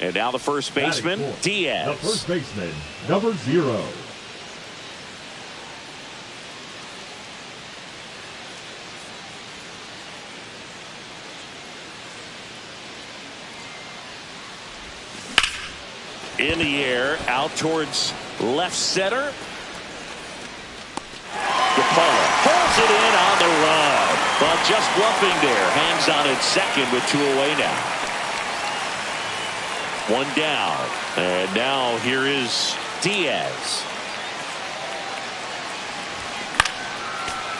And now the first baseman, Diaz. The first baseman, number 0. In the air, out towards left center. DePaula holds it in on the run. But just bluffing there. Hangs on at second with 2 away now. 1 down. And now here is Diaz.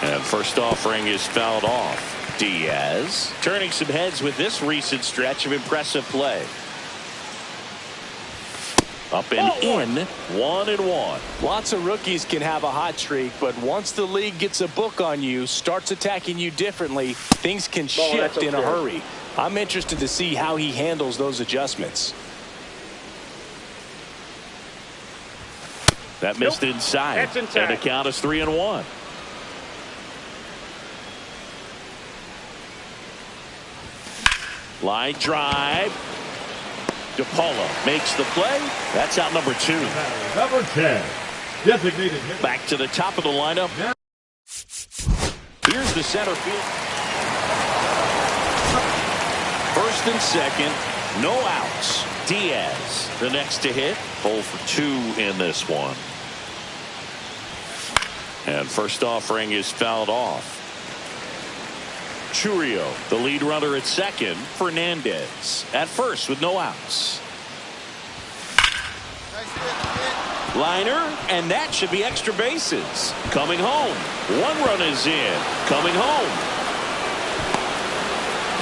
And first offering is fouled off. Diaz turning some heads with this recent stretch of impressive play. Up and in, 1-1. Lots of rookies can have a hot streak, but once the league gets a book on you, starts attacking you differently, things can shift in a hurry. I'm interested to see how he handles those adjustments. That missed inside. And the count is 3-1. Line drive. DePaula makes the play. That's out number 2. Number 10. Designated hitter. Back to the top of the lineup. Here's the center field. First and second. No outs. Diaz, the next to hit. 0 for 2 in this one. And first offering is fouled off. Chourio, the lead runner at second. Fernandez at first with no outs. Liner, and that should be extra bases. Coming home. 1 run is in. Coming home.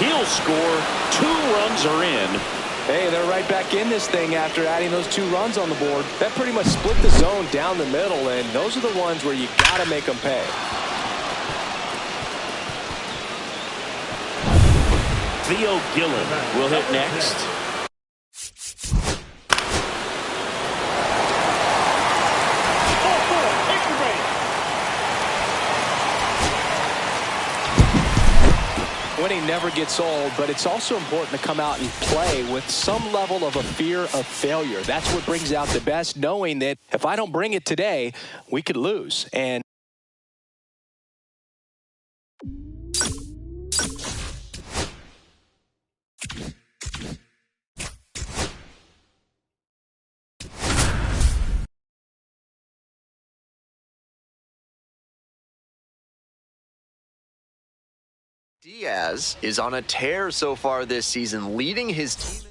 He'll score. 2 runs are in. Hey, they're right back in this thing after adding those 2 runs on the board. That pretty much split the zone down the middle, and those are the ones where you got to make them pay. Theo Gillen will hit next. Winning never gets old, but it's also important to come out and play with some level of a fear of failure. That's what brings out the best, knowing that if I don't bring it today, we could lose. And Diaz is on a tear so far this season, leading his team.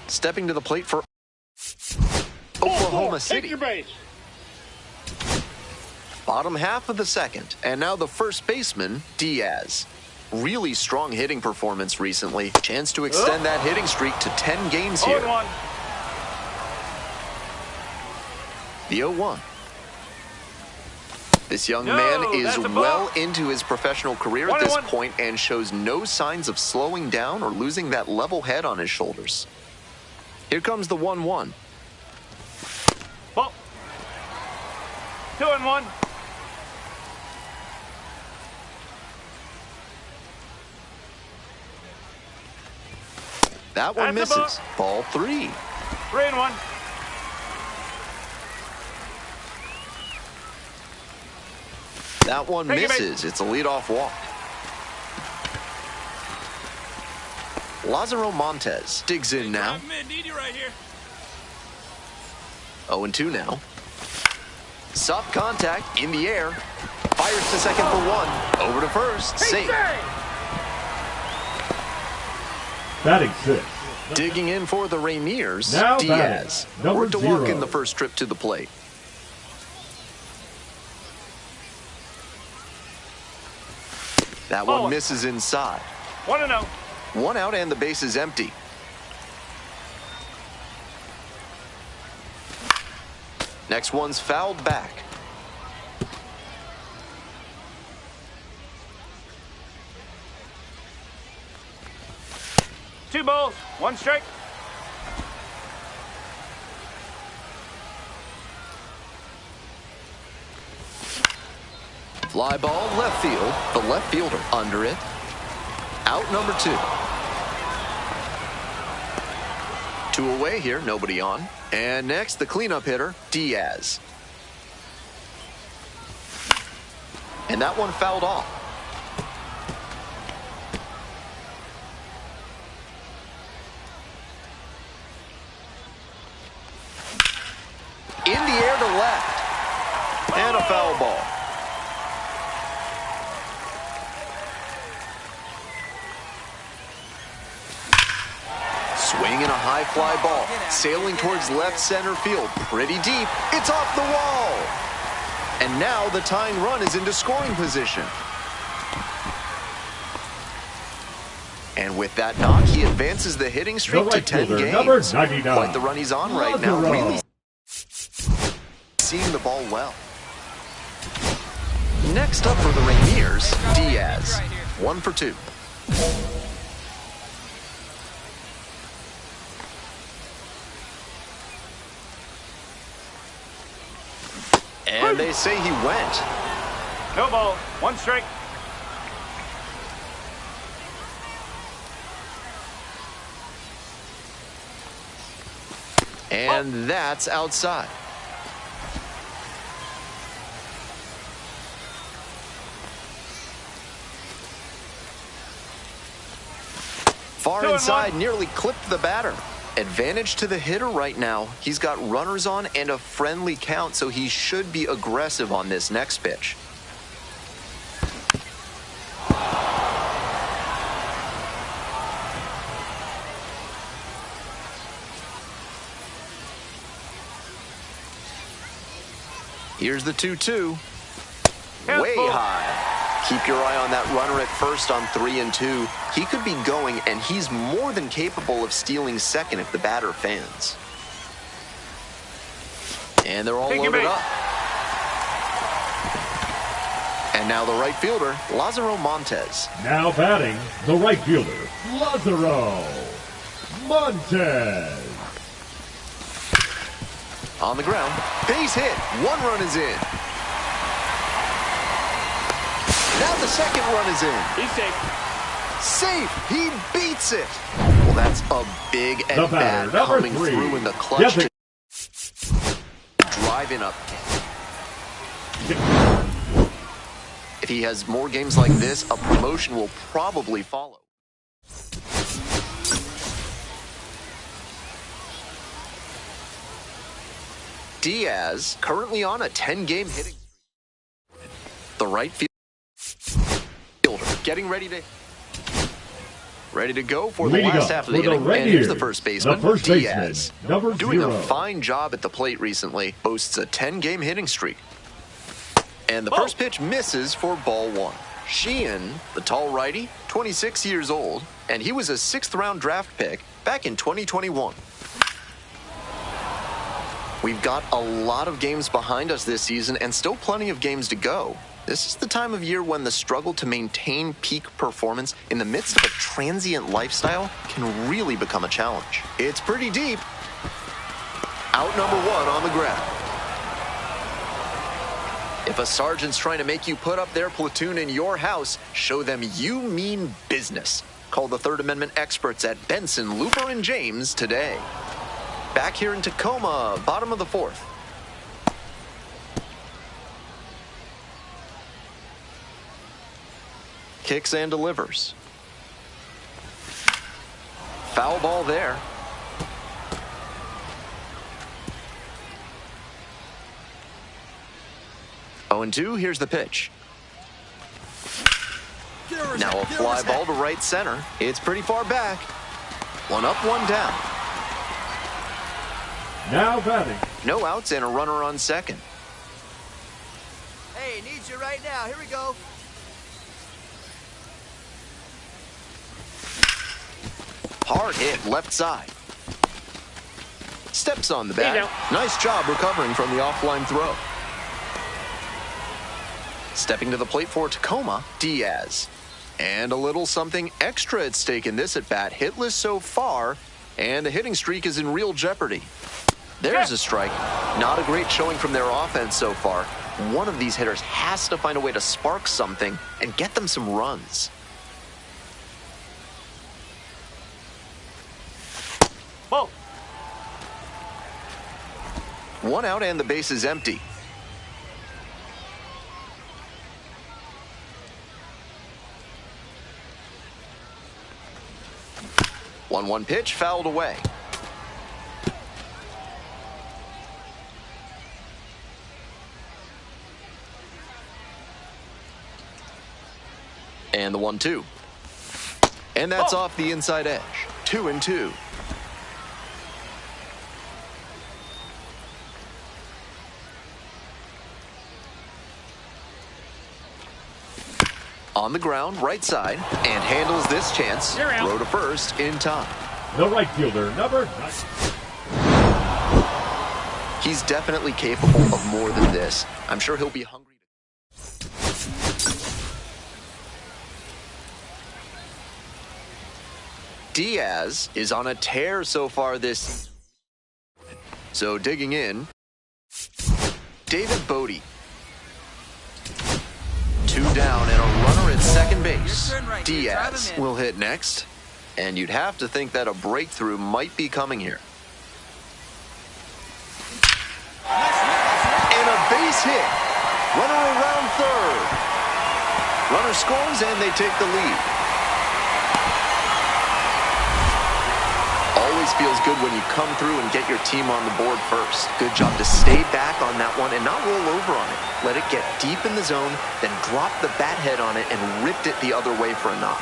Stepping to the plate for Oklahoma City. Bottom half of the second, and now the first baseman, Diaz. Really strong hitting performance recently. Chance to extend that hitting streak to 10 games here. The 0-1. This young man is well into his professional career at this point and shows no signs of slowing down or losing that level head on his shoulders. Here comes the 1-1. Ball. 2-1. That one misses. Ball 3. 3-1. That one misses. It's a leadoff walk. Lázaro Montes digs in now. 0-2 now. Soft contact in the air. Fires to second for 1. Over to first. Safe. Batting 6. Digging in for the Rainiers, Now Diaz. batting, Worked a number walk 0. in the first trip to the plate. That one misses inside. 1-0. 1 out and the base is empty. Next one's fouled back. Two balls, 1 strike. Fly ball left field. The left fielder under it. Out number 2. Two away here, nobody on. And next, the cleanup hitter, Diaz. And that one fouled off. In the air to left. And a foul ball. Swinging a high fly ball, sailing towards left center field, pretty deep. It's off the wall. And now the tying run is into scoring position. And with that knock, he advances the hitting streak to 10 games. Number 99. Quite the run he's on right now. Really seeing the ball well. Next up for the Rainiers, Diaz. 1 for 2. And they say he went. No ball. 1 strike. And that's outside. Far inside, nearly clipped the batter. Advantage to the hitter right now. He's got runners on and a friendly count, so he should be aggressive on this next pitch. Here's the 2-2. Way high. Keep your eye on that runner at first on 3 and 2. He could be going, and he's more than capable of stealing second if the batter fans. And they're all loaded up. And now the right fielder, Lázaro Montes. Now batting, the right fielder, Lázaro Montes. On the ground, base hit. 1 run is in. Now the second run is in. He's safe. Safe. He beats it. Well, that's a big at-bat coming through in the clutch to drive in up. If he has more games like this, a promotion will probably follow. Diaz currently on a 10-game hitting streak. The right fielder getting ready to go for the last half of the inning. And here's the first baseman, Diaz. Doing a fine job at the plate recently. Boasts a 10-game hitting streak. And the first pitch misses for ball 1. Sheehan, the tall righty, 26 years old, and he was a 6th-round draft pick back in 2021. We've got a lot of games behind us this season and still plenty of games to go. This is the time of year when the struggle to maintain peak performance in the midst of a transient lifestyle can really become a challenge. It's pretty deep. Out number 1 on the ground. If a sergeant's trying to make you put up their platoon in your house, show them you mean business. Call the Third Amendment experts at Benson, Looper, and James today. Back here in Tacoma, bottom of the 4th. Kicks and delivers. Foul ball there. Oh, and 2, here's the pitch. Now a fly ball to right center. It's pretty far back. 1 up, 1 down. Now batting. No outs and a runner on second. Hey, needs you right now. Here we go. Hard hit left side. Steps on the bat. Nice job recovering from the offline throw. Stepping to the plate for Tacoma, Diaz. And a little something extra at stake in this at-bat. Hitless so far, and the hitting streak is in real jeopardy. There's a strike. Not a great showing from their offense so far. One of these hitters has to find a way to spark something and get them some runs. Ball. One out and the base is empty. 1-1 pitch fouled away. And the 1-2. And that's off the inside edge. 2-2. On the ground, right side, and handles this chance. Throw to first in time. The right fielder, number 9. He's definitely capable of more than this. I'm sure he'll be hungry. Diaz is on a tear so far this season. So digging in, David Bodie. 2 down and a runner at second base. Diaz will hit next, and you'd have to think that a breakthrough might be coming here. And a base hit. Runner around third. Runner scores and they take the lead. Always feels good when you come through and get your team on the board first. Good job to stay back on that one and not roll over on it. Let it get deep in the zone, then drop the bat head on it and ripped it the other way for a knock.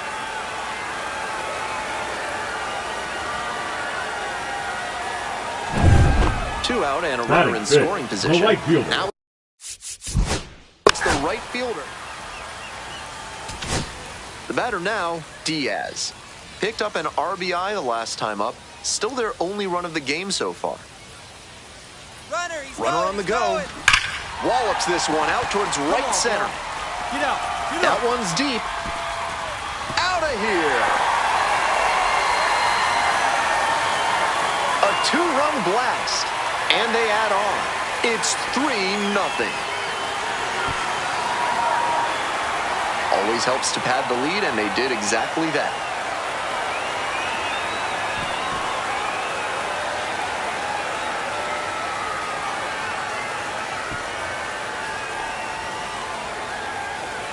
Two out and a runner in scoring position. The right fielder. Now it's the right fielder. The batter now, Diaz. Picked up an RBI the last time up. Still their only run of the game so far. Runner on the go. Wallops this one out towards right center. That one's deep. Out of here. A 2-run blast. And they add on. It's 3-0. Always helps to pad the lead, and they did exactly that.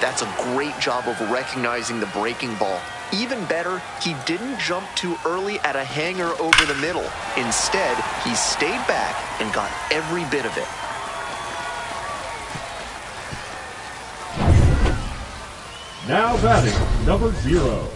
That's a great job of recognizing the breaking ball. Even better, he didn't jump too early at a hanger over the middle. Instead, he stayed back and got every bit of it. Now batting, number 0.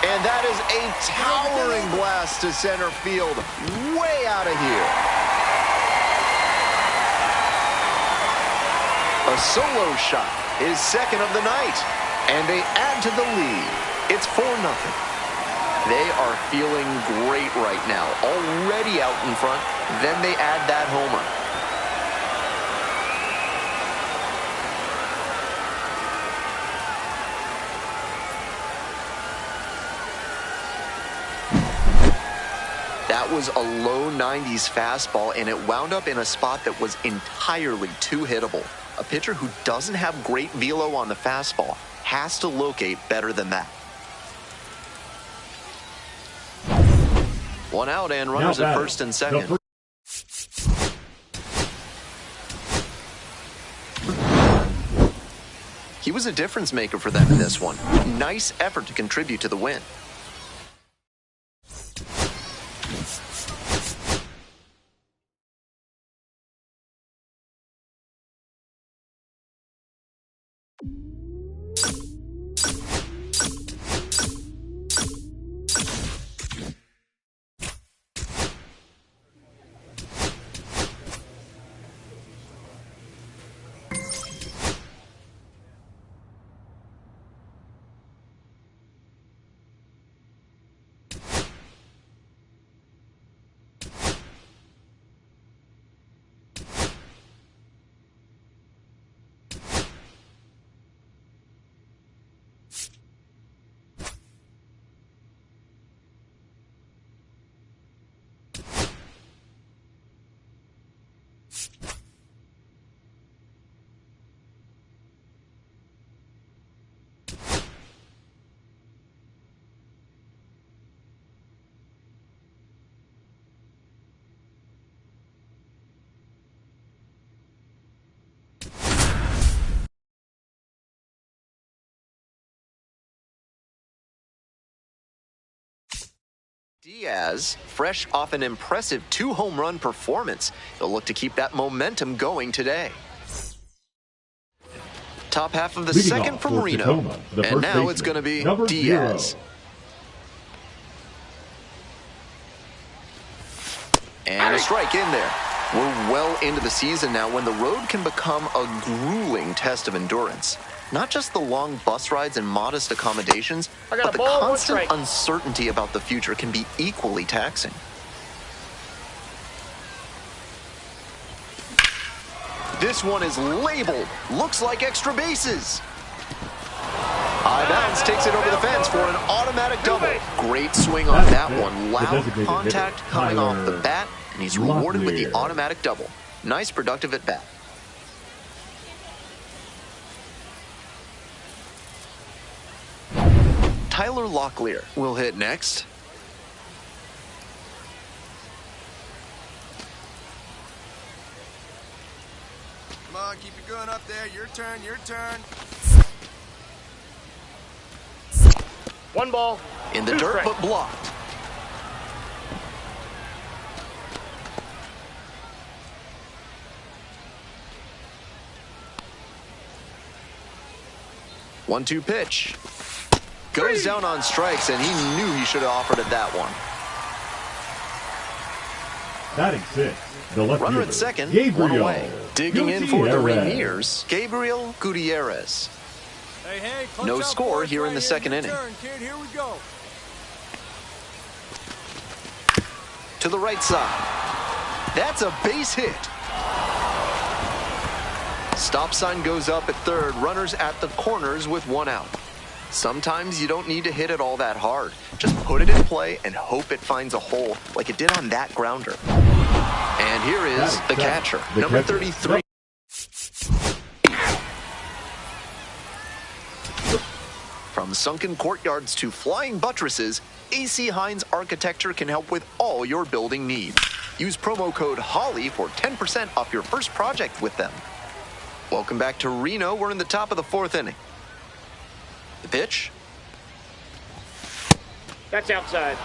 And that is a towering blast to center field, way out of here. A solo shot, his second of the night, and they add to the lead. It's 4-0. They are feeling great right now, already out in front. Then they add that homer. That was a low 90s fastball, and it wound up in a spot that was entirely too hittable. A pitcher who doesn't have great velo on the fastball has to locate better than that. 1 out and runners at first and second. He was a difference maker for them in this one. Nice effort to contribute to the win. Diaz, fresh off an impressive 2-home run performance, he'll look to keep that momentum going today. Top half of the Leading second off from for Reno, Tacoma, the and first now it's going to be baseman, number Diaz. 0. And a strike in there. We're well into the season now when the road can become a grueling test of endurance. Not just the long bus rides and modest accommodations, but the constant uncertainty about the future can be equally taxing. This one is labeled. Looks like extra bases. High bounce takes it over the fence for an automatic double. Great swing on that one. Loud contact coming off the bat, and he's rewarded with the automatic double. Nice productive at bat. Tyler Locklear will hit next. Come on, keep it going up there. Your turn, your turn. 1 ball. In the dirt, but blocked. One-two pitch. Goes down on strikes, and he knew he should have offered at that one. Batting 6, the left Runner fielder, at second, Gabriel one away. Digging in for the Gutierrez. Rainiers, Gabriel Gutierrez. Hey, No score here in the second inning. Kid, here we go. To the right side. That's a base hit. Stop sign goes up at third. Runners at the corners with 1 out. Sometimes you don't need to hit it all that hard. Just put it in play and hope it finds a hole like it did on that grounder. And here is the catcher, number 33. From sunken courtyards to flying buttresses, AC Hines Architecture can help with all your building needs. Use promo code HOLLY for 10% off your first project with them. Welcome back to Reno. We're in the top of the 4th inning. The pitch. That's outside.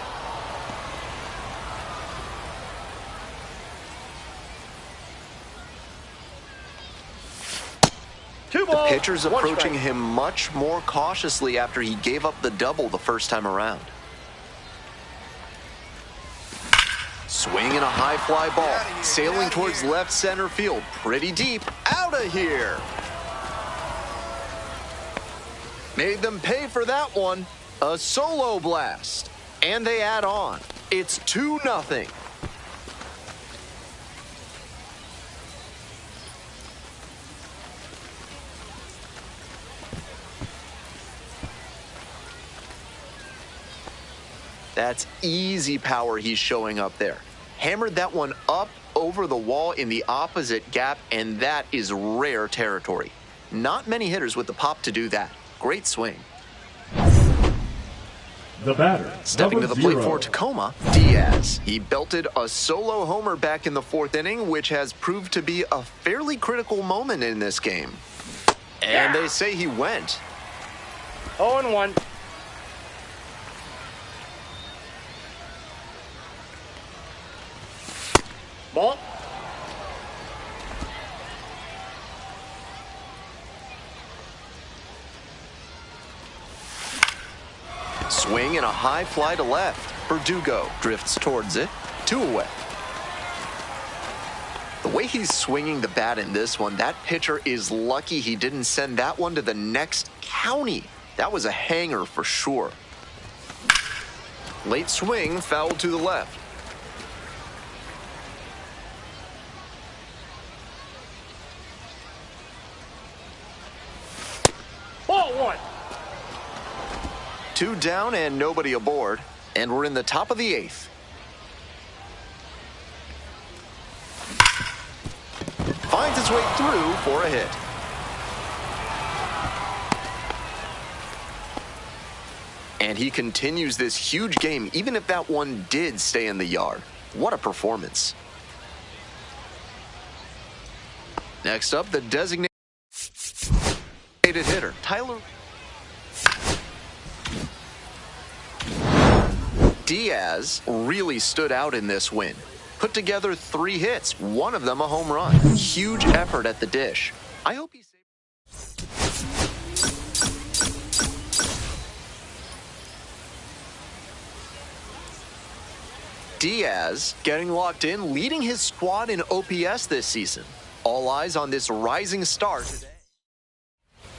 Two The balls, pitcher's 1 approaching strike. him much more cautiously after he gave up the double the first time around. Swing and a high fly ball. Sailing towards left center field. Pretty deep. Out of here. Made them pay for that one. A solo blast. And they add on. It's 2-0. That's easy power he's showing up there. Hammered that one up over the wall in the opposite gap, and that is rare territory. Not many hitters with the pop to do that. Great swing. The batter, Stepping to number the plate 0. for Tacoma, Diaz. He belted a solo homer back in the 4th inning, which has proved to be a fairly critical moment in this game. And they say he went. 0-1. Ball. Swing and a high fly to left. Verdugo drifts towards it. 2 away. The way he's swinging the bat in this one, that pitcher is lucky he didn't send that one to the next county. That was a hanger for sure. Late swing, foul to the left. Ball 1. 2 down and nobody aboard. And we're in the top of the 8th. Finds its way through for a hit. And he continues this huge game, even if that one did stay in the yard. What a performance. Next up, the designated hitter, Tyler. Diaz really stood out in this win. Put together 3 hits, one of them a home run. Huge effort at the dish. I hope he's... Diaz getting locked in, leading his squad in OPS this season. All eyes on this rising star today.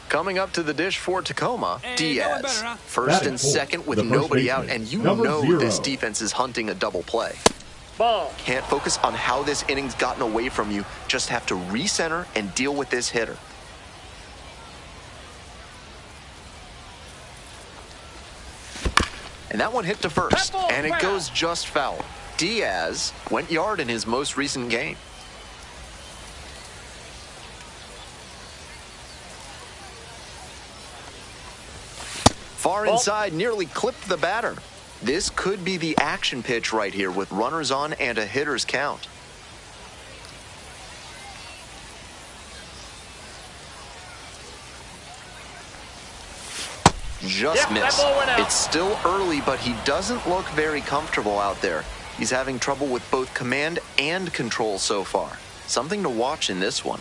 Coming up to the dish for Tacoma, Diaz. better, huh? First and second with nobody out, and you know this defense is hunting a double play. Ball. Can't focus on how this inning's gotten away from you, just have to recenter and deal with this hitter. And that one hit to first, and it goes just foul. Diaz went yard in his most recent game. Far inside, nearly clipped the batter. This could be the action pitch right here with runners on and a hitter's count. Just missed. It's still early, but he doesn't look very comfortable out there. He's having trouble with both command and control so far. Something to watch in this one.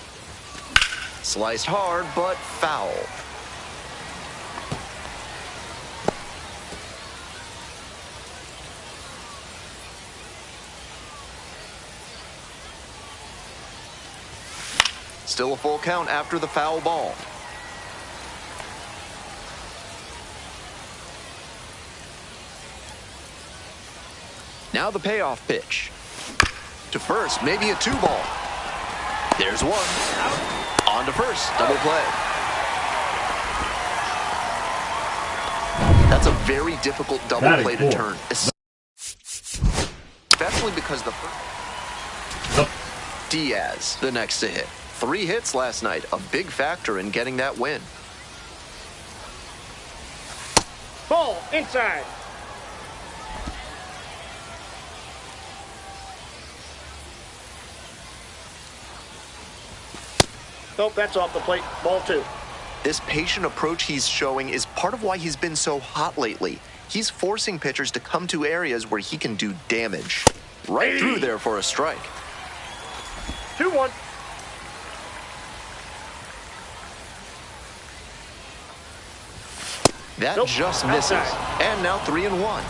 Sliced hard, but foul. Still a full count after the foul ball. Now the payoff pitch. To first, maybe a 2-ball. There's one. On to first, double play. That's a very difficult double play to turn. Especially because the first... Diaz, the next to hit. 3 hits last night, a big factor in getting that win. Ball inside. Nope, that's off the plate. Ball 2. This patient approach he's showing is part of why he's been so hot lately. He's forcing pitchers to come to areas where he can do damage. Right through there for a strike. 2-1. That Nope. just misses. Outside. And now 3-1.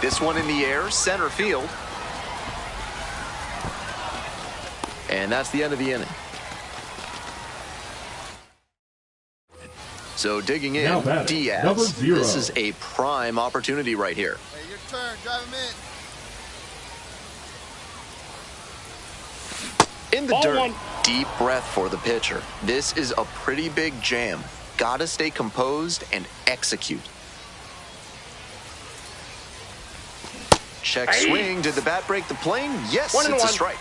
This one in the air, center field. And that's the end of the inning. So digging in, Now batting, Diaz. number 0. This is a prime opportunity right here. Hey, your turn. Drive him in. In the Ball dirt, 1. deep breath for the pitcher. This is a pretty big jam. Gotta stay composed and execute. Check swing. Did the bat break the plane? Yes, 1-1. it's a strike.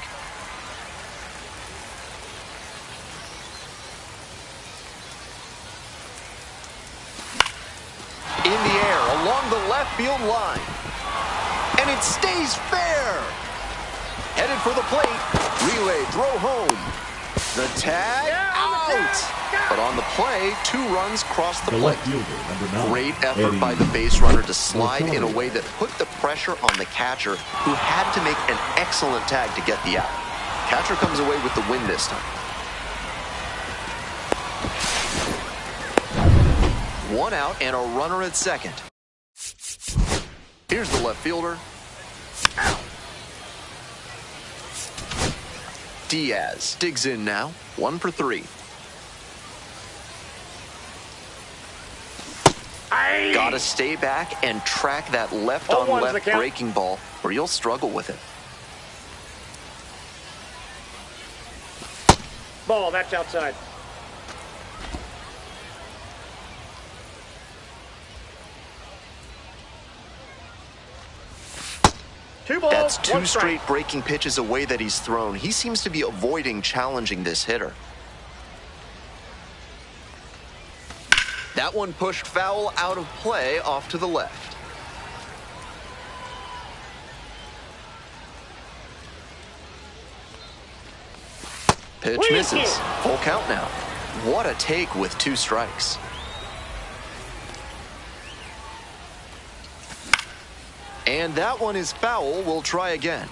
In the air, along the left field line. And it stays fair. Headed for the plate. Relay, throw home. The tag, out. But on the play, 2 runs cross the The plate. left fielder, number 9. Great effort Eddie by the base runner to slide in a Rosario. way that put the pressure on the catcher, who had to make an excellent tag to get the out. Catcher comes away with the win this time. 1 out and a runner at second. Here's the left fielder. Diaz digs in now, 1 for 3. Gotta stay back and track that left on 0-1's the left count. breaking ball, or you'll struggle with it. Ball, that's outside. Two balls, That's 2 1 strike. straight breaking pitches away that he's thrown. He seems to be avoiding challenging this hitter. That one pushed foul out of play off to the left. Pitch misses. Full count now. What a take with 2 strikes. And that one is foul. We'll try again.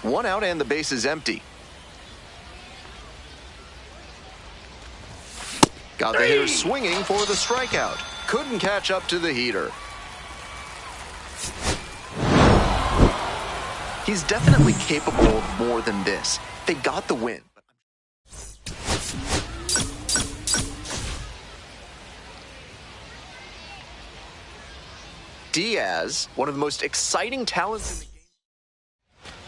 1 out and the base is empty. Got the hitter swinging for the strikeout. Couldn't catch up to the heater. He's definitely capable of more than this. They got the win. Diaz, one of the most exciting talents in the game.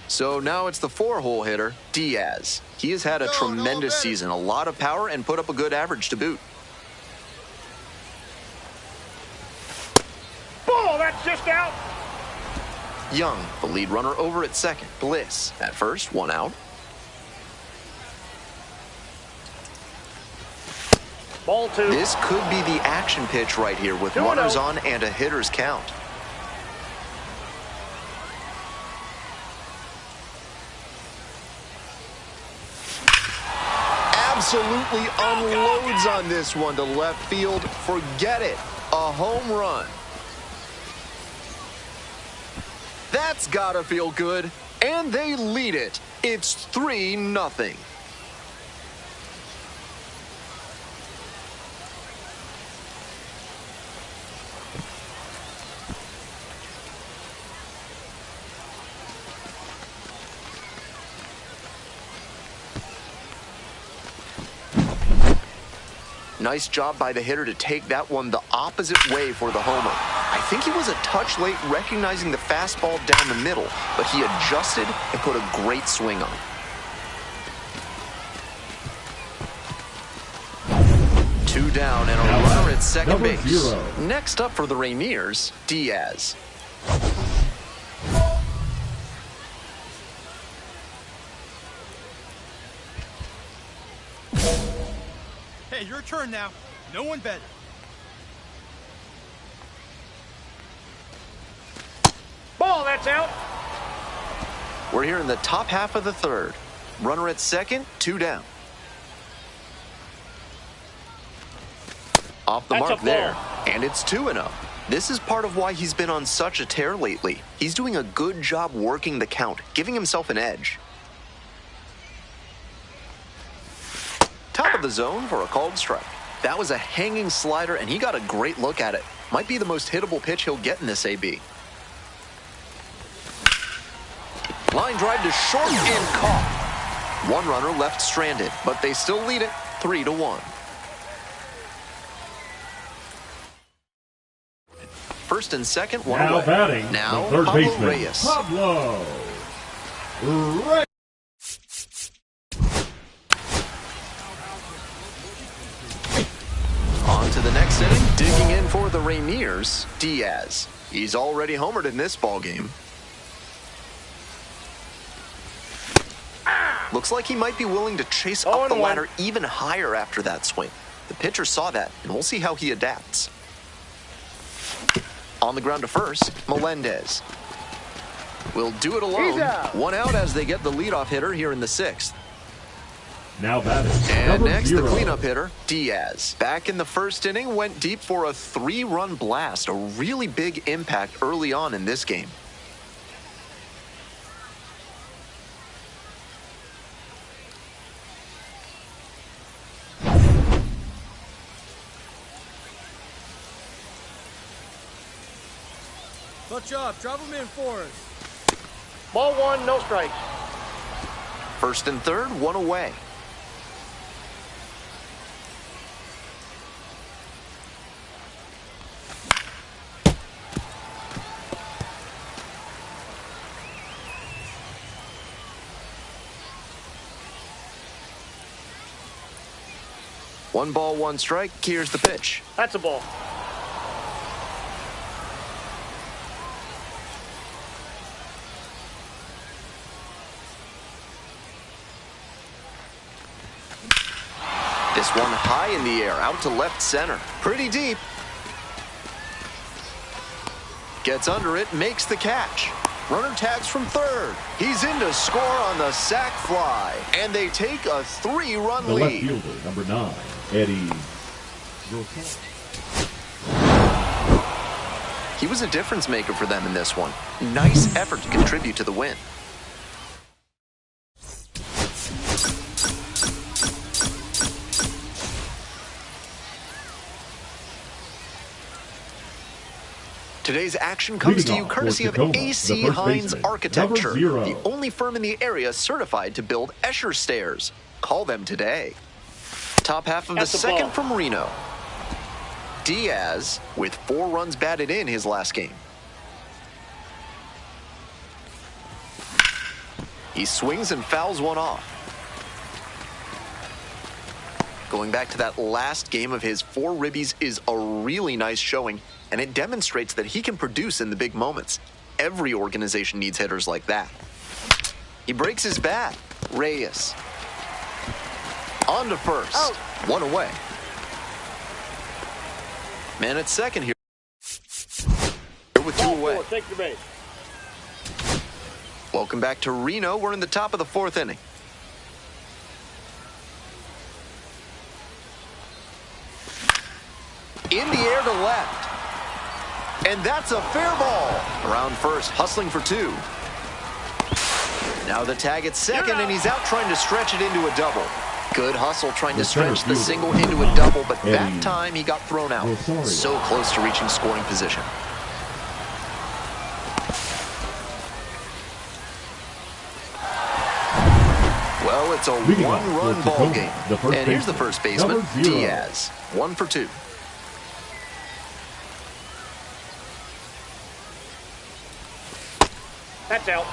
So now it's the 4-hole hitter, Diaz. He has had a tremendous season, a lot of power, and put up a good average to boot. Ball, that's just out. Young, the lead runner over at second. Bliss at first, 1 out. Ball 2. This could be the action pitch right here with 2-0. runners on and a hitter's count. Absolutely unloads on this one to left field. Forget it. A home run. That's gotta feel good. And they lead it. It's 3-0. Nice job by the hitter to take that one the opposite way for the homer. I think he was a touch late recognizing the fastball down the middle, but he adjusted and put a great swing on it. 2 down and a runner at second base. 0. Next up for the Rainiers, Diaz. Hey, your turn now. No one better. Ball, that's out. We're here in the top half of the 3rd. Runner at second, 2 down. Off the That's mark a there, ball. and it's 2-0. This is part of why he's been on such a tear lately. He's doing a good job working the count, giving himself an edge. Top of the zone for a called strike. That was a hanging slider, and he got a great look at it. Might be the most hittable pitch he'll get in this AB. Line drive to short and caught. 1 runner left stranded, but they still lead it 3-1. First and second, 1 Now away. batting, Now, the third Pablo baseman, Reyes. Pablo Reyes. On to the next inning, digging in for the Rainiers, Diaz. He's already homered in this ballgame. Looks like he might be willing to chase up the 0-1. ladder even higher after that swing. The pitcher saw that, and we'll see how he adapts. On the ground to first, Melendez. Will do it alone. He's out. 1 out as they get the leadoff hitter here in the 6th. Now batting, And number next, 0. the cleanup hitter, Diaz. Back in the first inning, went deep for a 3-run blast. A really big impact early on in this game. Touch up. Drop him in for us. Ball 1, no strikes. First and third, 1 away. One ball, 1 strike. Here's the pitch. That's a ball. This one high in the air, out to left center. Pretty deep. Gets under it, makes the catch. Runner tags from third. He's in to score on the sac fly. And they take a 3-run The left lead. fielder, number 9, Eddie Rosario. He was a difference maker for them in this one. Nice effort to contribute to the win. Today's action comes Leading to you off for courtesy of Tacoma, AC the first Hines baseman, Architecture, number 0. the only firm in the area certified to build Escher stairs. Call them today. Top half of the At the second ball. from Reno. Diaz with 4 runs batted in his last game. He swings and fouls one off. Going back to that last game of his, 4 ribbies is a really nice showing, and it demonstrates that he can produce in the big moments. Every organization needs hitters like that. He breaks his bat. Reyes. On to first. Out. 1 away. Man at second here. With 2 Ball away. 4, take your base. Welcome back to Reno. We're in the top of the 4th inning. In the air to left. And that's a fair ball. Around first, hustling for 2. Now the tag at second, and he's out trying to stretch it into a double. Good hustle trying to The center stretch the fielder, single into a double, but that Eddie time he got thrown out. Rosario. So close to reaching scoring position. Well, it's a Leading off one-run for ball Tacoma, game. the first And here's the baseman, first baseman, number 0. Diaz. 1 for 2. That's out.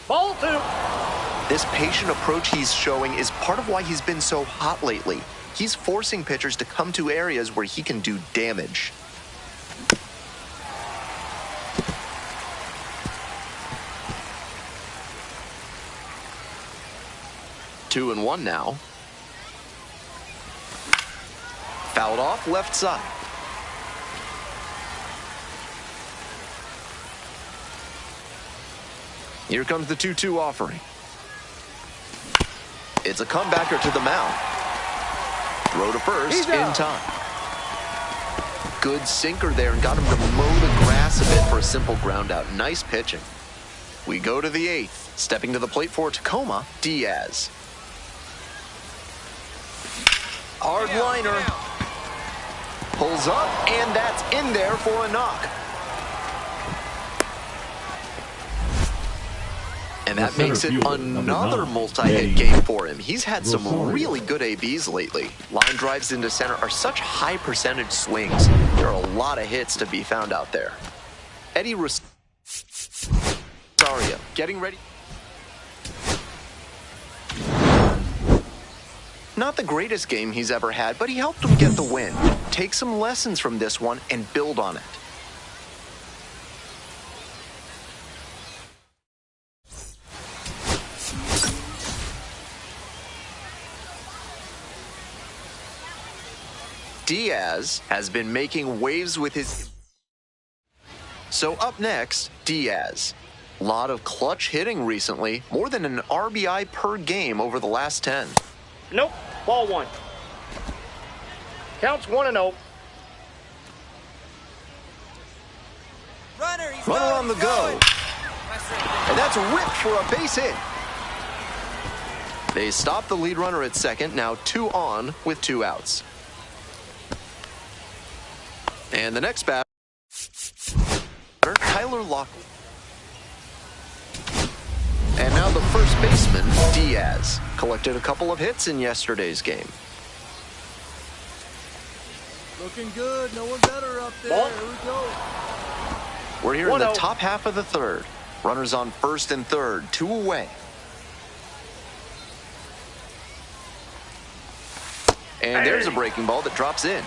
Ball 2. This patient approach he's showing is part of why he's been so hot lately. He's forcing pitchers to come to areas where he can do damage. Two and 1 now. Fouled off left side. Here comes the 2-2 offering. It's a comebacker to the mound. Throw to first in time. Good sinker there and got him to mow the grass a bit for a simple ground out. Nice pitching. We go to the 8th. Stepping to the plate for Tacoma, Diaz. Hard liner. Pulls up, and that's in there for a knock. And that The center makes it fielder, number another 9, multi-hit Eddie game for him. He's had some Rosario. really good ABs lately. Line drives into center are such high percentage swings. There are a lot of hits to be found out there. Eddie Rosario getting ready. Not the greatest game he's ever had, but he helped him get the win. Take some lessons from this one and build on it. Diaz has been making waves with his... So up next, Diaz. A lot of clutch hitting recently, more than an RBI per game over the last 10. Nope. Ball 1. Counts 1-0. Runner, he's Runner going, on the he's go. going. And that's ripped for a base hit. They stop the lead runner at second, now 2 on with 2 outs. And the next batter, Tyler Lockwood. And now the first baseman, Diaz, collected a couple of hits in yesterday's game. Looking good. No one better up there. Ball. Here we go. We're here in the 1-0. top half of the 3rd. Runners on first and third, 2 away. And there's a breaking ball that drops in.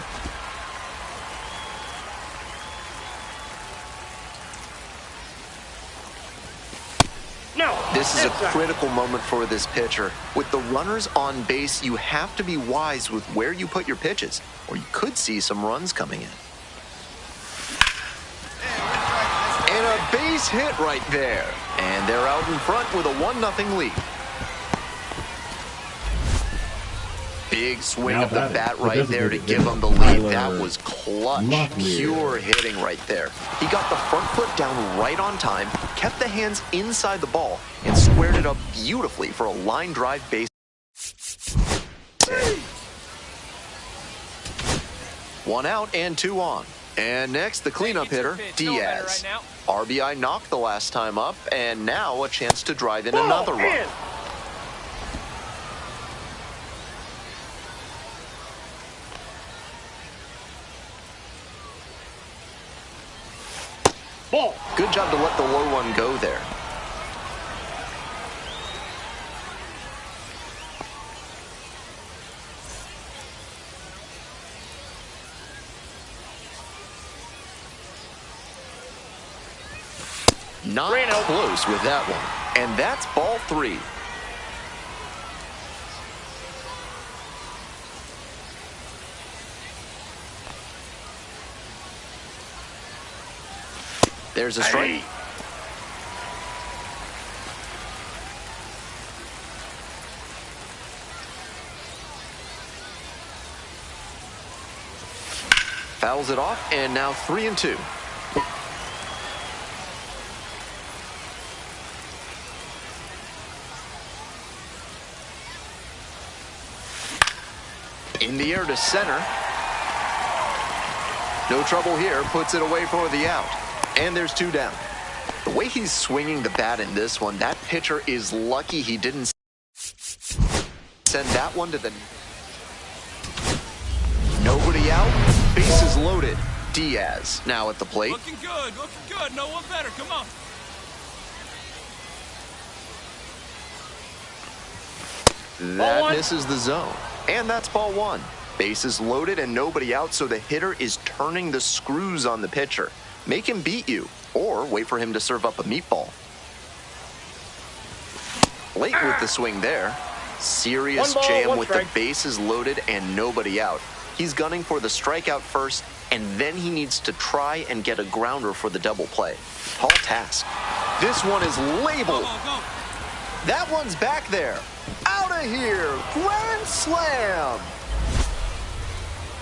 No. This is a critical moment for this pitcher. With the runners on base, you have to be wise with where you put your pitches, or you could see some runs coming in. And a base hit right there. And they're out in front with a 1-0 lead. Big swing of the bat right there to give him the lead. That was clutch, pure hitting right there. He got the front foot down right on time, kept the hands inside the ball, and squared it up beautifully for a line drive base hit. 1 out and 2 on. And next, the cleanup hitter, Diaz. RBI knocked the last time up, and now a chance to drive in another run. Ball. Good job to let the low one go there. Not close with that one. And that's ball 3. There's a strike. Fouls it off, and now 3-2. In the air to center. No trouble here, puts it away for the out. And there's 2 down. The way he's swinging the bat in this one, that pitcher is lucky he didn't send that one to the... Nobody out, bases loaded. Diaz now at the plate. Looking good, no one better, come on. That misses the zone. And that's ball 1. Bases loaded and nobody out, so the hitter is turning the screws on the pitcher. Make him beat you, or wait for him to serve up a meatball. Late with the swing there. Serious jam with the bases loaded and nobody out. He's gunning for the strikeout first, and then he needs to try and get a grounder for the double play. Tall task. This one is labeled. That one's back there. Out of here. Grand slam.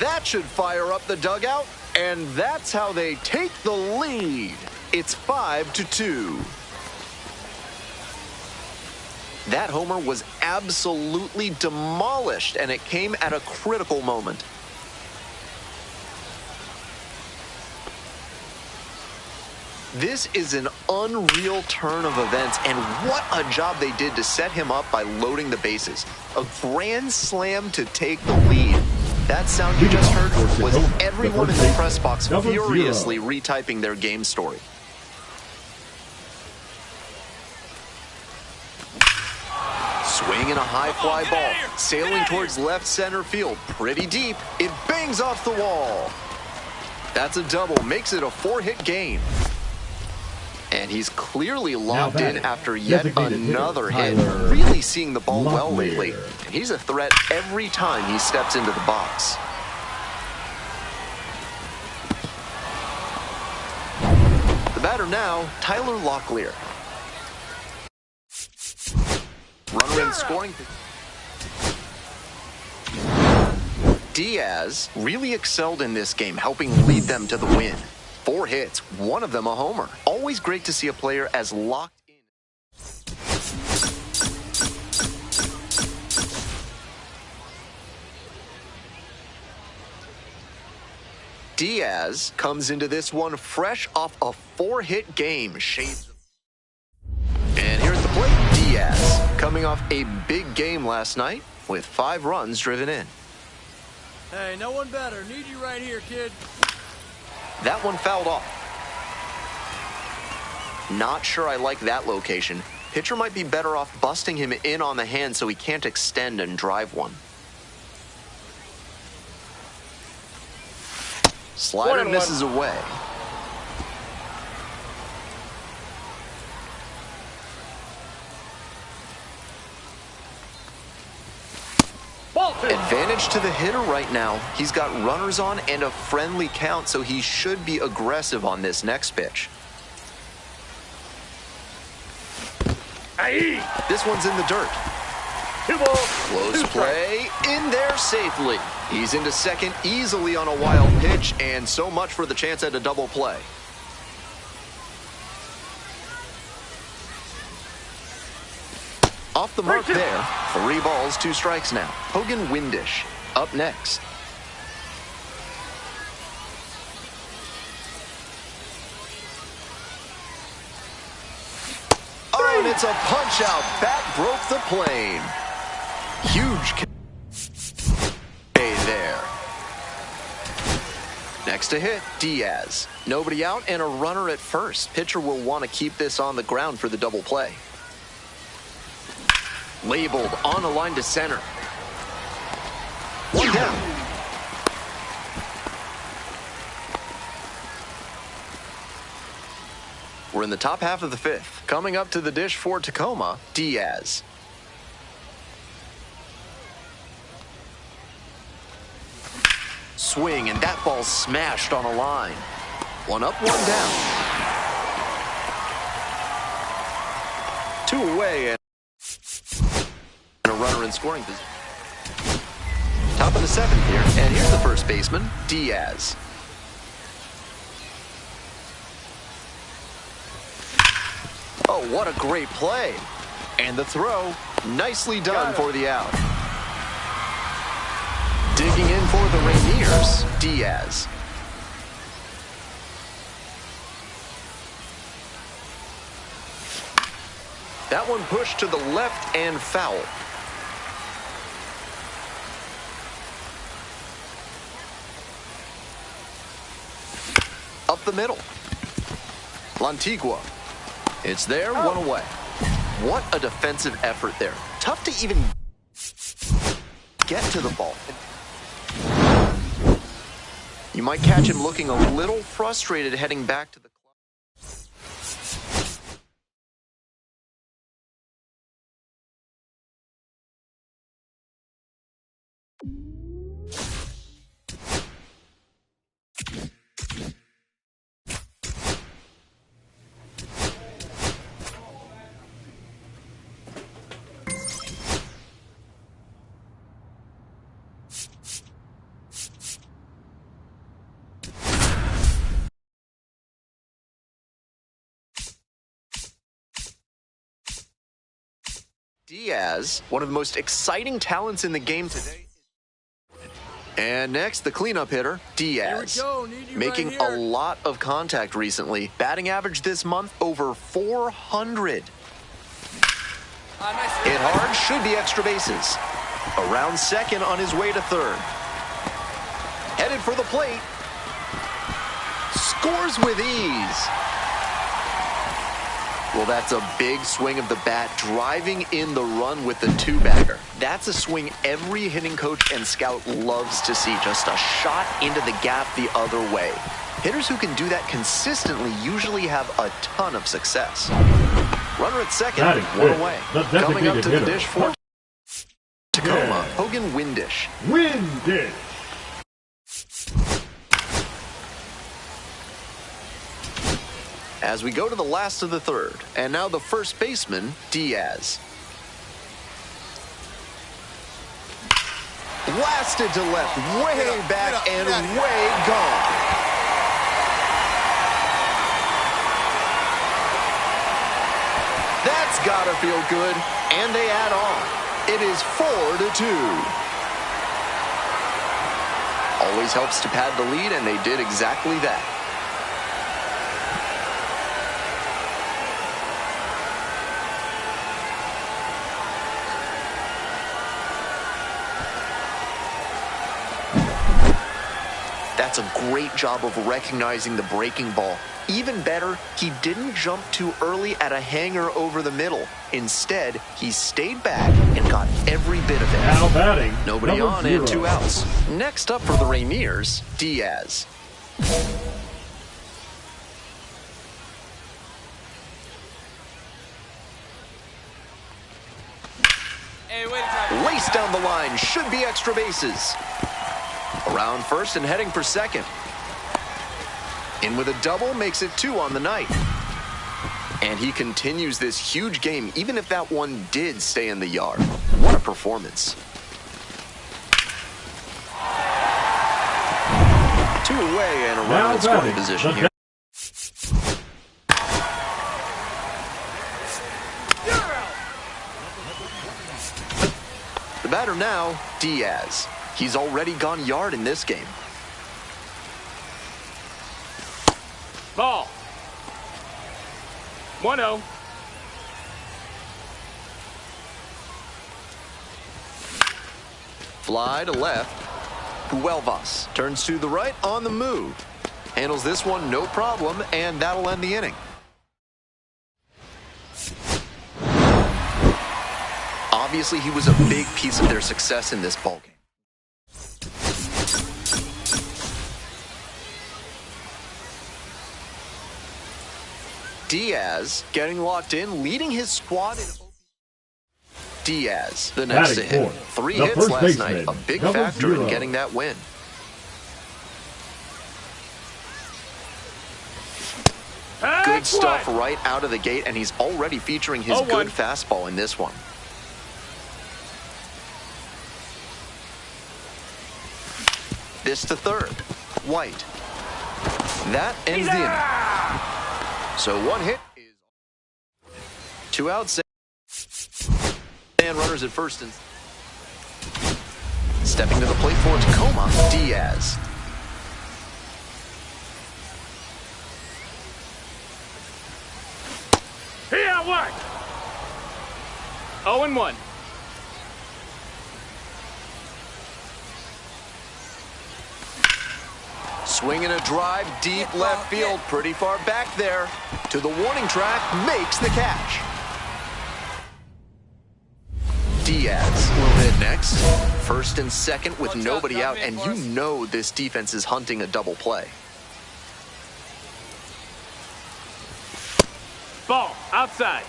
That should fire up the dugout. And that's how they take the lead. It's 5-2. That homer was absolutely demolished, and it came at a critical moment. This is an unreal turn of events, and what a job they did to set him up by loading the bases. A grand slam to take the lead. That sound you just heard was everyone in the press box furiously retyping their game story. Swing and a high fly ball, sailing towards left center field, pretty deep. It bangs off the wall. That's a double, makes it a 4-hit game. And he's clearly locked in after yet another hit. Really seeing the ball well lately. And he's a threat every time he steps into the box. The batter now, Tyler Locklear. Runner in scoring. Diaz really excelled in this game, helping lead them to the win. 4 hits, one of them a homer. Always great to see a player as locked in. Diaz comes into this one fresh off a 4-hit game. Shades. And here at the plate, Diaz coming off a big game last night with 5 runs driven in. Hey, no one better. Need you right here, kid. That one fouled off. Not sure I like that location. Pitcher might be better off busting him in on the hand so he can't extend and drive one. Slider misses away. advantage to the hitter right now. He's got runners on and a friendly count, so he should be aggressive on this next pitch. This one's in the dirt. 2 balls. Close play in there safely. He's into second easily on a wild pitch, and so much for the chance at a double play. Off the mark there. 3 balls, 2 strikes now. Hogan Windish up next. Oh, and it's a punch out. Bat broke the plane. Huge there. Next to hit, Diaz. Nobody out and a runner at first. Pitcher will want to keep this on the ground for the double play. Labeled on a line to center. 1 down. We're in the top half of the 5th. Coming up to the dish for Tacoma, Diaz. Swing, and that ball smashed on a line. 1 up, 1 down. 2 away, and a runner in scoring position. Top of the 7th here, and here's the first baseman, Diaz. Oh, what a great play. And the throw, nicely done for the out. Digging in for the Rainiers, Diaz. That one pushed to the left and foul. Up the middle. Lantigua. It's there, 1 away. What a defensive effort there. Tough to even get to the ball. You might catch him looking a little frustrated heading back to the club. Diaz, one of the most exciting talents in the game today. And next, the cleanup hitter, Diaz. Making a lot of contact recently. Batting average this month, over 400. Hit hard, should be extra bases. Around second on his way to third. Headed for the plate. Scores with ease. Well, that's a big swing of the bat, driving in the run with the 2-bagger. That's a swing every hitting coach and scout loves to see. Just a shot into the gap the other way. Hitters who can do that consistently usually have a ton of success. Runner at second, 1 away. Coming up to the dish for Tacoma, Hogan Windish. Windish. As we go to the last of the 3rd, and now the first baseman, Diaz. Blasted to left, way back and way gone. That's gotta feel good, and they add on. It is 4-2. Always helps to pad the lead, and they did exactly that. That's a great job of recognizing the breaking ball. Even better, he didn't jump too early at a hanger over the middle. Instead, he stayed back and got every bit of it. Now batting, nobody on 0. and 2 outs. Next up for the Rainiers, Diaz. This down the line should be extra bases. Around first and heading for second. In with a double makes it 2 on the night. And he continues this huge game, even if that one did stay in the yard. What a performance. 2 away and a runner in scoring position here. The batter now, Diaz. He's already gone yard in this game. Ball. 1-0. Fly to left. Huelvas turns to the right on the move. Handles this one no problem, and that'll end the inning. Obviously, he was a big piece of their success in this ballgame. Diaz getting locked in, leading his squad in. Diaz, the next to hit. 3 hits last night, a big factor in getting that win. Good stuff right out of the gate, and he's already featuring his good fastball in this one. This to third. White. That ends the inning. So 1 hit is 2 outs. And runners at first. And stepping to the plate for Tacoma, Diaz. Here, what? 0-1. Swinging a drive deep left field, pretty far back there. To the warning track, makes the catch. Diaz will hit next. First and second with nobody out, and you know this defense is hunting a double play. Ball, outside.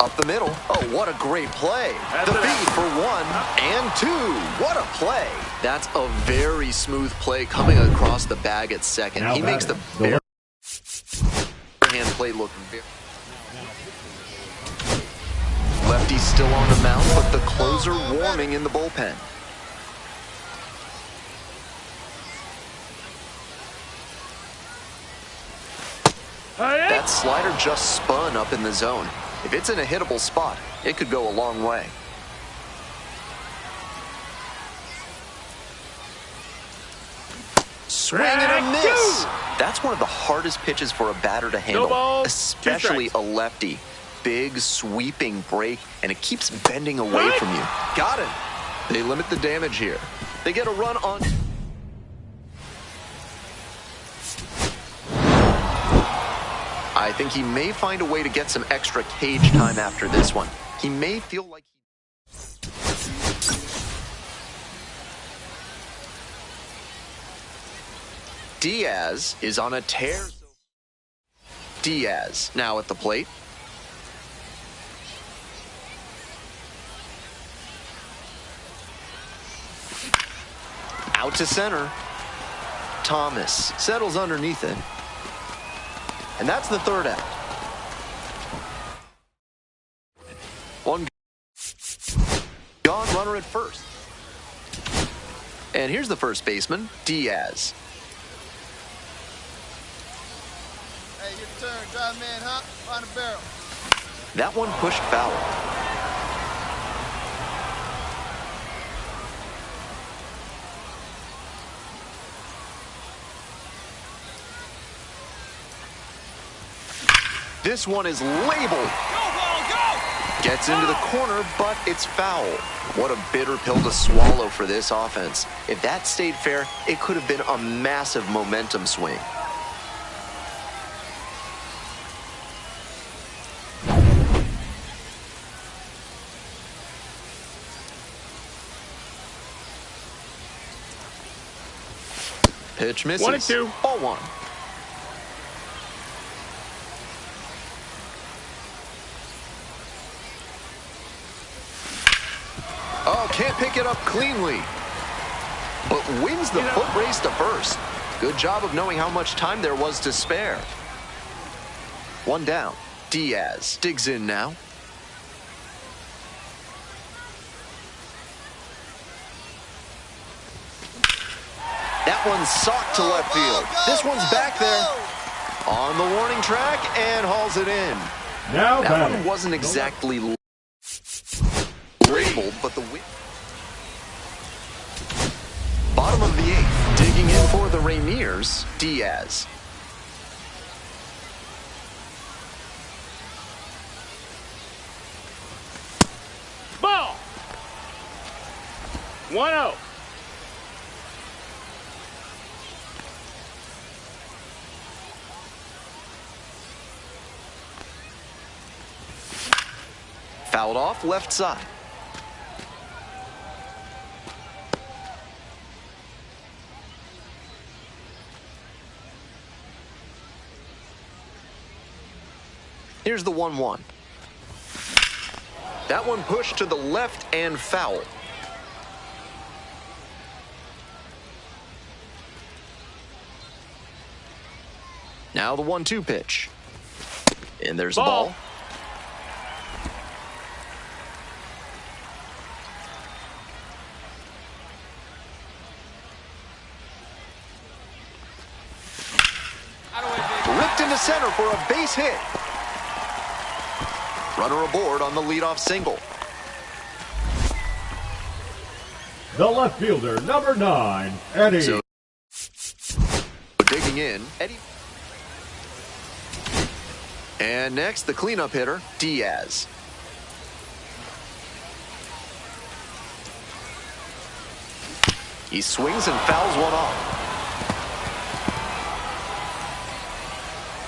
Up the middle. Oh, what a great play. The feed for 1 and 2. What a play. That's a very smooth play coming across the bag at second. He makes the hand play look very... Lefty's still on the mound, but the closer warming in the bullpen. That slider just spun up in the zone. If it's in a hittable spot, it could go a long way. Swing and a miss. That's one of the hardest pitches for a batter to handle, especially a lefty. Big sweeping break, and it keeps bending away from you. Got it. They limit the damage here. They get a run on. I think he may find a way to get some extra cage time after this one. He may feel like Diaz is on a tear. Diaz now at the plate. Out to center. Thomas settles underneath it. And that's the third out. One gone, runner at first. And here's the first baseman, Diaz. Hey, your turn. Drive man hop, find a barrel. That one pushed foul. This one is labeled. Go, ball, go! Gets into the corner, but it's foul. What a bitter pill to swallow for this offense. If that stayed fair, it could have been a massive momentum swing. Pitch misses. 1-2. Ball 1. can't pick it up cleanly, but wins the foot race to first. Good job of knowing how much time there was to spare. One down. Diaz digs in now. That one's socked to left field. This one's back there on the warning track and hauls it in. Now that one wasn't exactly labeled, but the bottom of the eighth, digging in for the Rainiers, Diaz. Ball. 1-0. Fouled off left side. Here's the 1-1. That one pushed to the left and foul. Now the 1-2 pitch. And there's the ball. Ripped into center for a base hit. Runner aboard on the leadoff single. The left fielder, number 9, Eddie. So, digging in, Eddie. And next, the cleanup hitter, Diaz. He swings and fouls one off.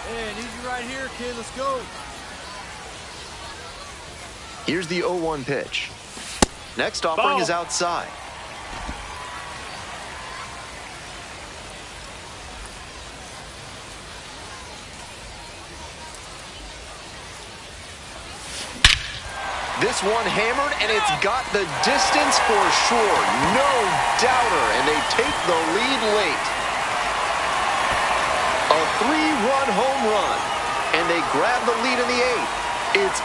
Hey, I need you right here, kid. Let's go. Here's the 0-1 pitch. Next offering is outside. This one hammered, and it's got the distance for sure. No doubter, and they take the lead late. A 3-run home run, and they grab the lead in the 8th. It's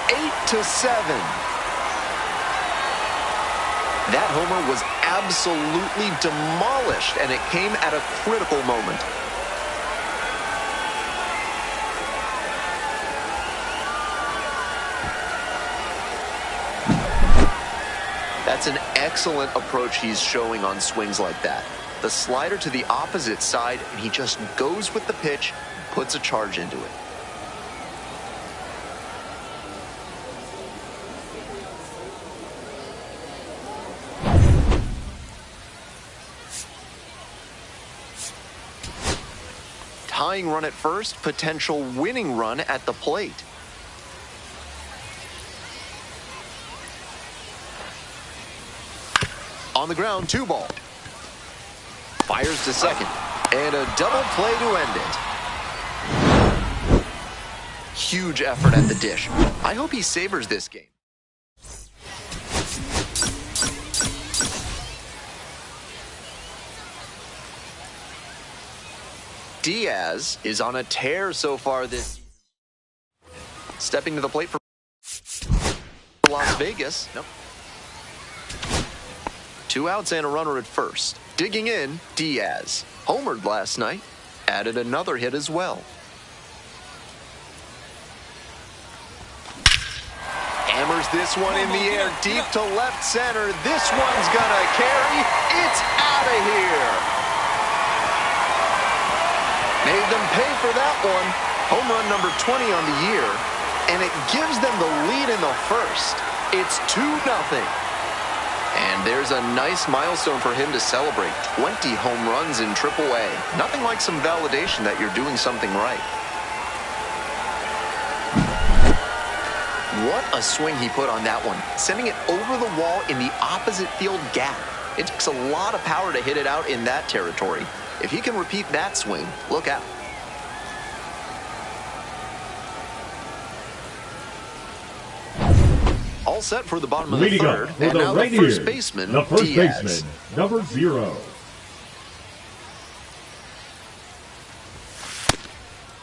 8-7. That homer was absolutely demolished, and it came at a critical moment. That's an excellent approach he's showing on swings like that. The slider to the opposite side, and he just goes with the pitch, puts a charge into it. Tying run at first, potential winning run at the plate. On the ground, 2 ball. Fires to second. And a double play to end it. Huge effort at the dish. I hope he savors this game. Diaz is on a tear so far this season. Stepping to the plate for Las Vegas. Nope. 2 outs and a runner at first. Digging in, Diaz. Homered last night. Added another hit as well. Hammers this one in the air deep to left center. This one's gonna carry. It's out of here. Made them pay for that one. Home run number 20 on the year. And it gives them the lead in the first. It's 2-0. And there's a nice milestone for him to celebrate. 20 home runs in AAA. Nothing like some validation that you're doing something right. What a swing he put on that one. Sending it over the wall in the opposite field gap. It takes a lot of power to hit it out in that territory. If he can repeat that swing, look out. All set for the bottom of the Leading third. up for And the now the Rainiers, first baseman, the first Diaz. baseman, number 0.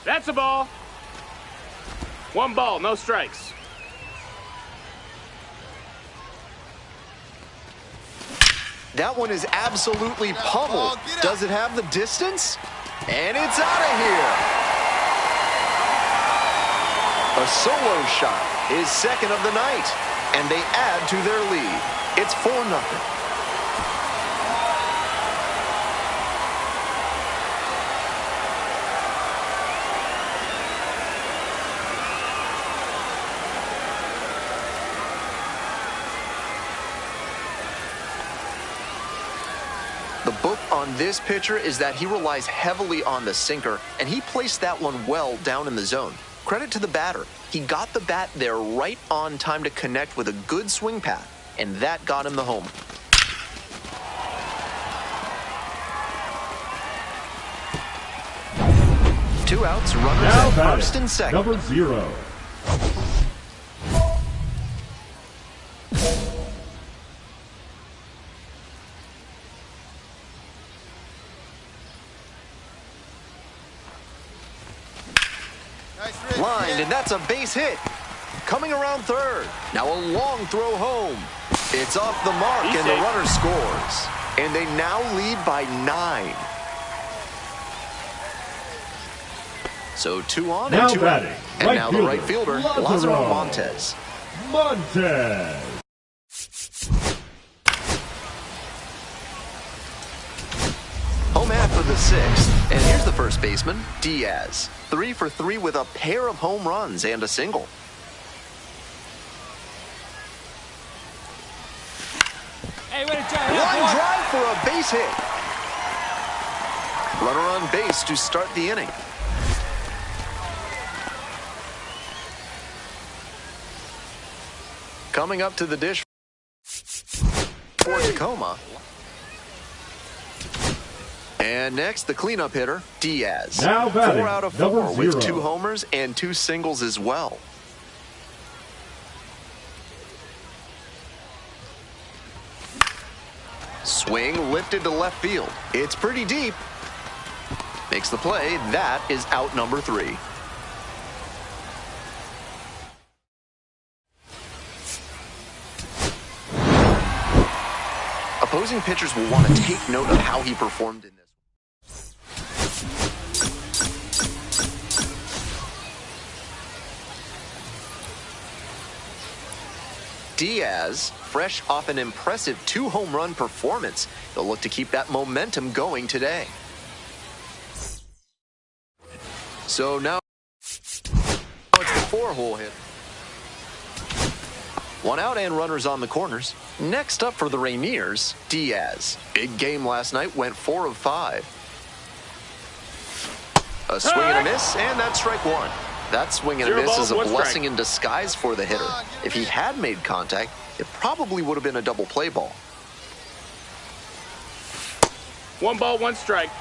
That's a ball. 1 ball, no strikes. That one is absolutely pummeled. Does it have the distance? And it's out of here. A solo shot, his second of the night. And they add to their lead. It's 4-0. The book on this pitcher is that he relies heavily on the sinker, and he placed that one well down in the zone. Credit to the batter. He got the bat there right on time to connect with a good swing path, and that got him the home. Two outs, runners Now at batting, first and second. number 0. Lined, and that's a base hit. Coming around third. Now a long throw home. It's off the mark, and the runner scores. And they now lead by 9. So 2 on Now and 2 out. batting, And right now the right fielder, fielder, Lázaro Lázaro Montes. Montes. Home half for the 6th. And here's the first baseman, Diaz. 3 for 3 with a pair of home runs and a single. Hey, way to try Line drive for a base hit. Runner on base to start the inning. Coming up to the dish for Tacoma. And next, the cleanup hitter, Diaz. Now batting, 4 out of number 4 with 0. 2 homers and 2 singles as well. Swing lifted to left field. It's pretty deep. Makes the play. That is out number 3. Opposing pitchers will want to take note of how he performed in this. Diaz, fresh off an impressive 2-home run performance. They'll look to keep that momentum going today. So now it's the 4-hole hit. 1 out and runners on the corners. Next up for the Rainiers, Diaz. Big game last night, went 4 of 5. A swing and a miss, and that's strike 1. That swing and a miss is a blessing in disguise for the hitter. If he had made contact, it probably would have been a double play ball. 1 ball, 1 strike.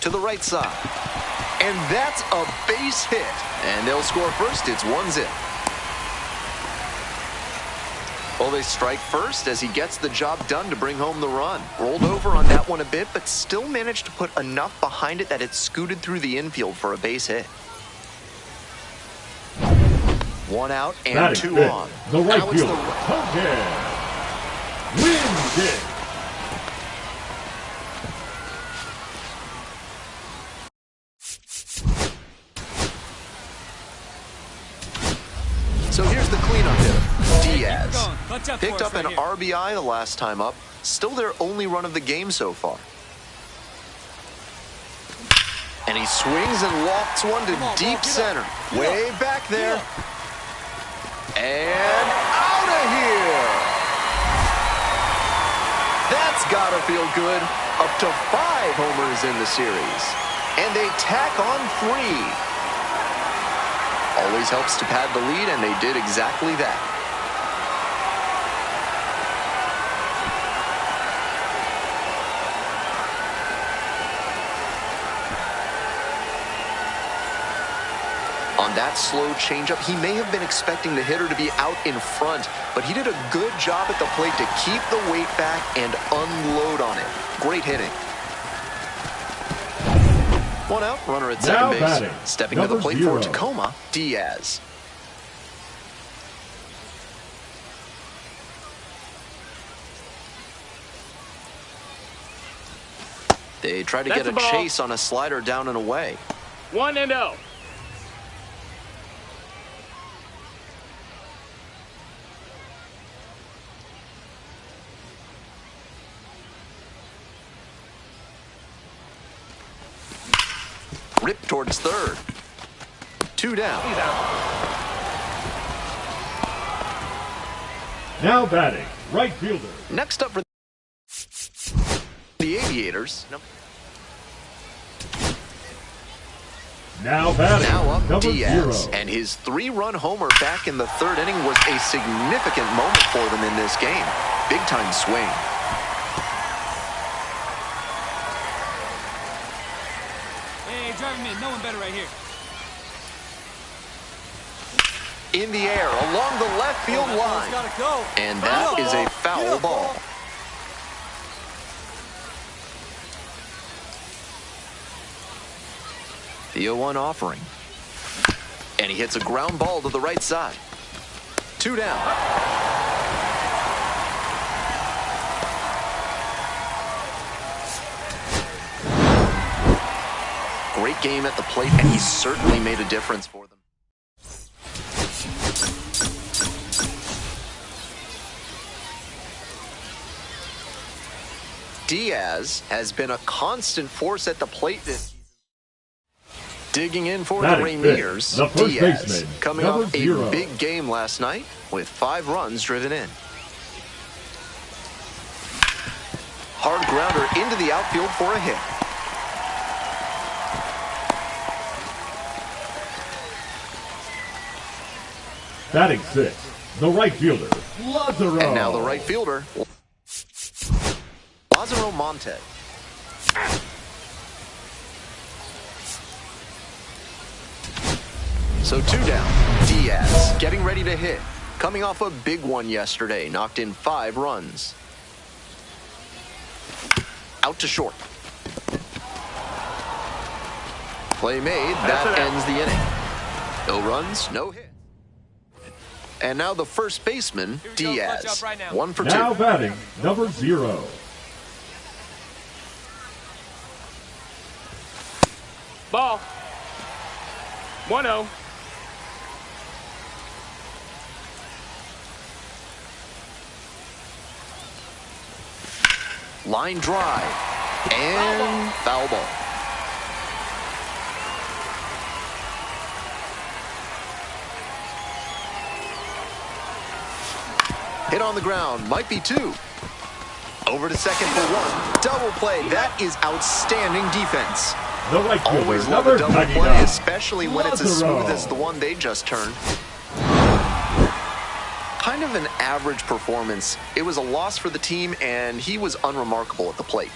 To the right side. And that's a base hit. And they'll score first. It's 1-0. Well, they strike first as he gets the job done to bring home the run. Rolled over on that one a bit, but still managed to put enough behind it that it scooted through the infield for a base hit. 1 out and 2 on. The right Now it's fielder, Hogan. Wins it. So here's the cleanup hitter, Diaz. Picked up an RBI the last time up. Still their only run of the game so far. And he swings and lofts one to deep center. Way back there. And out of here. That's gotta feel good. Up to 5 homers in the series. And they tack on 3. Always helps to pad the lead, and they did exactly that. On that slow changeup, he may have been expecting the hitter to be out in front, but he did a good job at the plate to keep the weight back and unload on it. Great hitting. One out, runner at second base. Batting, Stepping to the plate 0. for Tacoma, Diaz. They try to get a chase on a slider down and away. 1-0. Ripped towards third. 2 down. He's out. Now batting, right fielder. Next up for the Aviators. Now batting, Now up number Diaz. 0. And his 3-run homer back in the third inning was a significant moment for them in this game. Big time swing. Hey, driving me. No one better right here. In the air along the left field line. Go. And that is a foul ball. The 0-1 offering. And he hits a ground ball to the right side. 2 down. Great game at the plate, and he certainly made a difference for them. Diaz has been a constant force at the plate this season. Digging in for the Rainiers, the first Diaz, baseman, coming number off 0. a big game last night with 5 runs driven in. Hard grounder into the outfield for a hit. Batting 6, the right fielder, Lazaro. And now the right fielder, Lazaro Montes. So 2 down. Diaz getting ready to hit. Coming off a big one yesterday. Knocked in 5 runs. Out to short. Play made. That ends the inning. No runs, no hit. And now the first baseman, Diaz. 1 for 2. Now batting, number 0. Ball. 1-0. Line drive. And foul ball. Hit on the ground. Might be 2. Over to second for 1. Double play. That is outstanding defense. The right fielder, Always love number a double 99. play, especially when it's as Lazaro. smooth as the one they just turned. Kind of an average performance. It was a loss for the team, and he was unremarkable at the plate.